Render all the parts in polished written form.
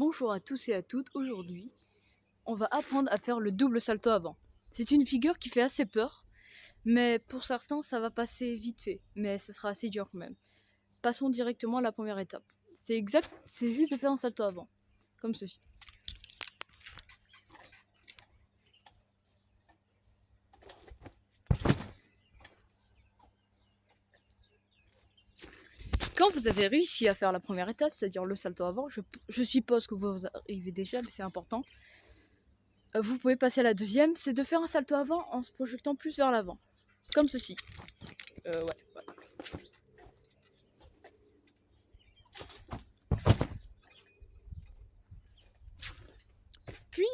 Bonjour à tous et à toutes, aujourd'hui on va apprendre à faire le double salto avant. C'est une figure qui fait assez peur, mais pour certains ça va passer vite fait, mais ce sera assez dur quand même. Passons directement à la première étape. C'est juste de faire un salto avant, comme ceci. Quand vous avez réussi à faire la première étape, c'est-à-dire le salto avant, je suppose que vous arrivez déjà, mais c'est important. Vous pouvez passer à la deuxième, c'est de faire un salto avant en se projetant plus vers l'avant, comme ceci. Ouais. Puis,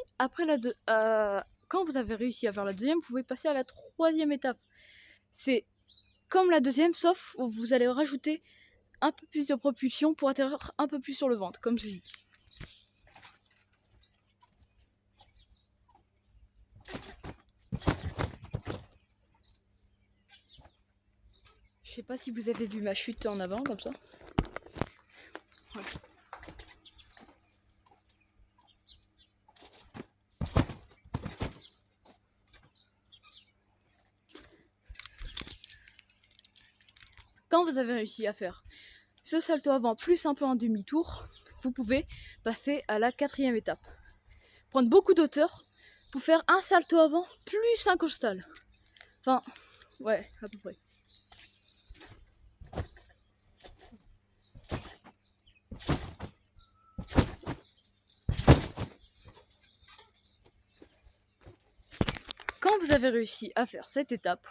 quand vous avez réussi à faire la deuxième, vous pouvez passer à la troisième étape. C'est comme la deuxième, sauf où vous allez rajouter un peu plus de propulsion pour atterrir un peu plus sur le ventre, comme ceci. Je sais pas si vous avez vu ma chute en avant, comme ça. Voilà. Quand vous avez réussi à faire ce salto avant plus un peu en demi-tour, vous pouvez passer à la quatrième étape. Prendre beaucoup d'auteur pour faire un salto avant plus un costal. Enfin, ouais, à peu près. Quand vous avez réussi à faire cette étape,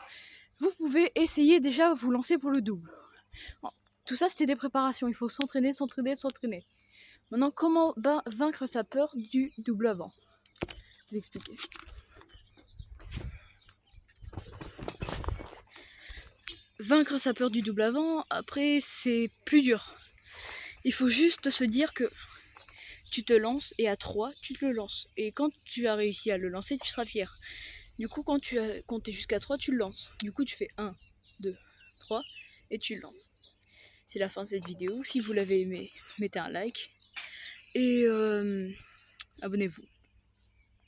vous pouvez essayer déjà vous lancer pour le double. Tout ça c'était des préparations, il faut s'entraîner. Maintenant, comment vaincre sa peur du double avant? Je vais vous expliquer. Vaincre sa peur du double avant, après c'est plus dur. Il faut juste se dire que tu te lances et à 3 tu te le lances. Et quand tu as réussi à le lancer, tu seras fier. Du coup, quand tu as compté jusqu'à 3, tu le lances. Du coup, tu fais 1, 2, 3 et tu le lances. C'est la fin de cette vidéo. Si vous l'avez aimé, mettez un like et abonnez-vous.